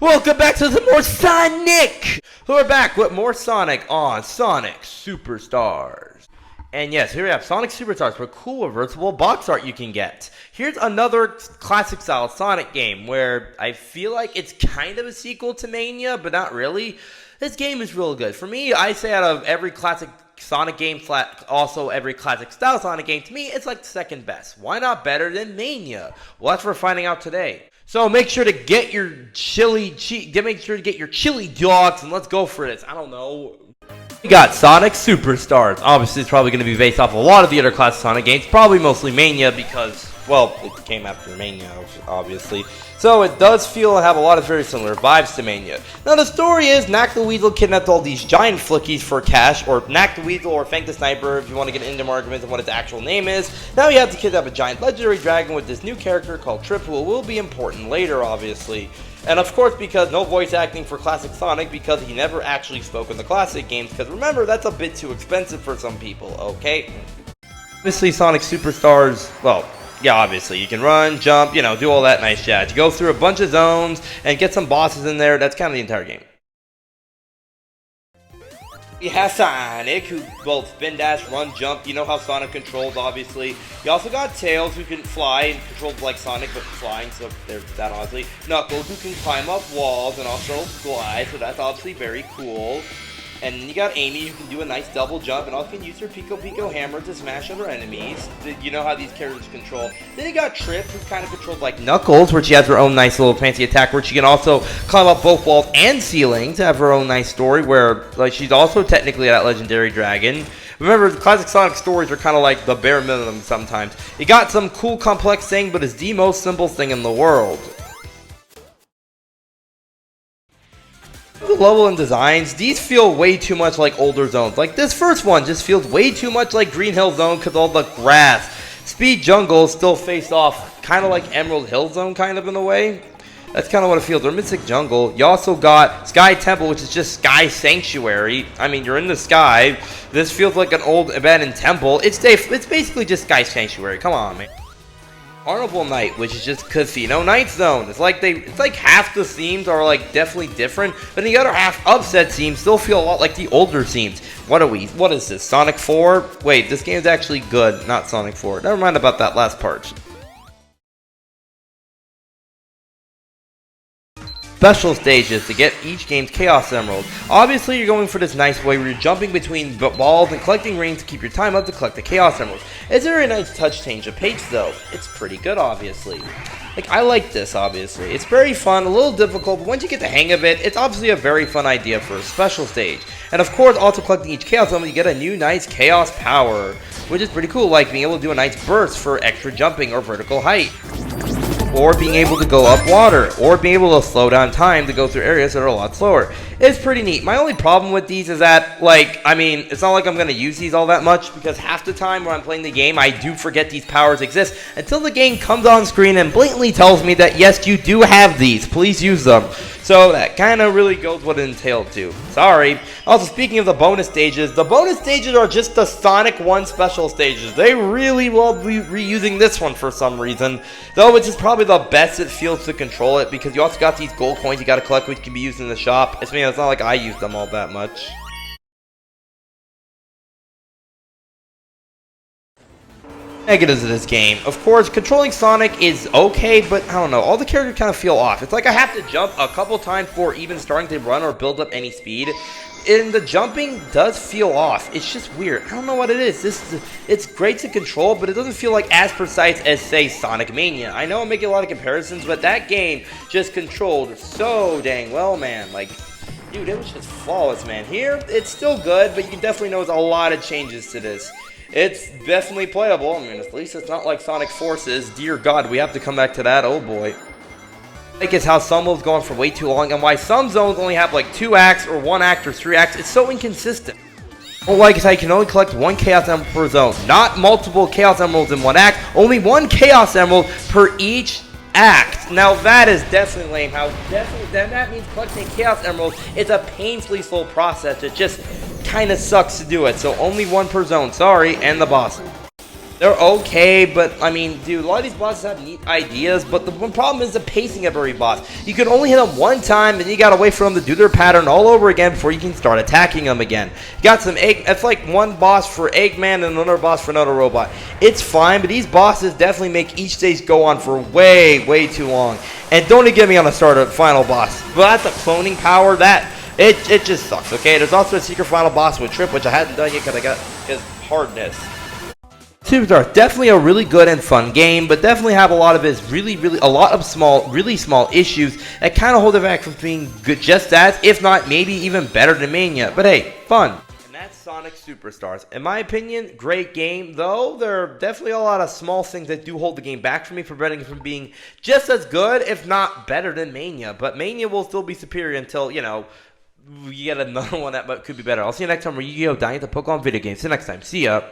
Welcome back to some more Sonic! We're back with more Sonic on Sonic Superstars. And yes, here we have Sonic Superstars with cool reversible box art you can get. Here's another classic style Sonic game where I feel like it's kind of a sequel to Mania, but not really. This game is real good. For me, I say out of every classic Sonic game, also every classic style Sonic game, to me, it's like the second best. Why not better than Mania? Well, that's what we're finding out today. So make sure to get your chili dogs and let's go for this. I don't know. We got Sonic Superstars. Obviously, it's probably going to be based off a lot of the other classic Sonic games. Probably mostly Mania because, well, it came after Mania, obviously. So it does feel and have a lot of very similar vibes to Mania. Now the story is Knack the Weasel kidnapped all these giant flickies for cash, or Knack the Weasel or Fank the Sniper if you want to get into more arguments on what its actual name is. Now you have to kidnap a giant legendary dragon with this new character called Trip, who will be important later, obviously. And of course, because no voice acting for classic Sonic, because he never actually spoke in the classic games, because remember, that's a bit too expensive for some people, okay? Obviously, Sonic Superstars, well, yeah, obviously, you can run, jump, you know, do all that nice jazz. You go through a bunch of zones and get some bosses in there. That's kind of the entire game. You have Sonic, who both spin, dash, run, jump. You know how Sonic controls, obviously. You also got Tails, who can fly and controls like Sonic, but flying, so there's that, honestly. Knuckles, who can climb up walls and also fly, so that's obviously very cool. And then you got Amy, who can do a nice double jump and also can use her Pico Pico hammer to smash other enemies. You know how these characters control. Then you got Trip, who kind of controls like Knuckles, where she has her own nice little fancy attack, where she can also climb up both walls and ceilings to have her own nice story, where like she's also technically that legendary dragon. Remember, the classic Sonic stories are kind of like the bare minimum sometimes. You got some cool complex thing, but it's the most simple thing in the world. The level and designs, these feel way too much like older zones. Like this first one just feels way too much like Green Hill Zone because all the grass. Speed Jungle still faced off kind of like Emerald Hill Zone kind of in a way. That's kind of what it feels. Or Mystic Jungle. You also got Sky Temple, which is just Sky Sanctuary. I mean, you're in the sky. This feels like an old abandoned temple. It's basically just Sky Sanctuary. Come on, man. Carnival Night, which is just Casino Night Zone. It's like half the themes are like definitely different, but the other half Upset themes still feel a lot like the older themes. What is this? Sonic 4? Wait, this game is actually good, not Sonic 4. Never mind about that last part. Special stages to get each game's Chaos Emerald. Obviously, you're going for this nice way where you're jumping between balls and collecting rings to keep your time up to collect the Chaos Emeralds. It's a very nice touch change of pace, though. It's pretty good, obviously. Like, I like this, obviously. It's very fun, a little difficult, but once you get the hang of it, it's obviously a very fun idea for a special stage. And of course, also collecting each Chaos Emerald, you get a new nice Chaos Power, which is pretty cool, like being able to do a nice burst for extra jumping or vertical height. Or being able to go up water, or being able to slow down time to go through areas that are a lot slower. It's pretty neat. My only problem with these is that, like, I mean, it's not like I'm going to use these all that much, because half the time when I'm playing the game, I do forget these powers exist, until the game comes on screen and blatantly tells me that, yes, you do have these, please use them. So that kind of really goes what it entailed to. Sorry. Also, speaking of the bonus stages are just the Sonic 1 special stages. They really will be reusing this one for some reason. Though it's just probably the best it feels to control it, because you also got these gold coins you got to collect which can be used in the shop. It's not like I use them all that much. Negatives of this game. Of course, controlling Sonic is okay, but I don't know, all the characters kind of feel off. It's like I have to jump a couple times before even starting to run or build up any speed. And the jumping does feel off. It's just weird. I don't know what it is. It's great to control, but it doesn't feel like as precise as, say, Sonic Mania. I know I'm making a lot of comparisons, but that game just controlled so dang well, man. Like, dude, it was just flawless, man. Here, it's still good, but you can definitely notice a lot of changes to this. It's definitely playable. I mean, at least it's not like Sonic Forces. Dear God, we have to come back to that. Oh boy. I think it's how some moves go on for way too long, and why some zones only have like 2 acts or 1 act or 3 acts. It's so inconsistent. Well, like I said, you can only collect 1 Chaos Emerald per zone, not multiple Chaos Emeralds in 1 act. Only 1 Chaos Emerald per each act. Now that is definitely lame. That means collecting Chaos Emeralds is a painfully slow process. It just kind of sucks to do it. So only 1 per zone. Sorry, and the boss. They're okay, but I mean, dude, a lot of these bosses have neat ideas, but the one problem is the pacing of every boss. You can only hit them one time, and you gotta wait for them to do their pattern all over again before you can start attacking them again. You got some it's like one boss for Eggman and another boss for another robot. It's fine, but these bosses definitely make each stage go on for way, way too long. And don't even get me on the final boss. But that's a cloning power, it just sucks, okay? There's also a secret final boss with Trip, which I hadn't done yet because I got his hardness. Superstars, definitely a really good and fun game, but definitely have a lot of its really small issues that kind of hold it back from being good, just as, if not maybe even better than Mania. But hey, fun. And that's Sonic Superstars. In my opinion, great game, though there are definitely a lot of small things that do hold the game back from me, preventing it from being just as good, if not better than Mania. But Mania will still be superior until, you know, you get another one that could be better. I'll see you next time where Yu-Gi-Oh! Dying to Pokemon video games. See you next time. See ya.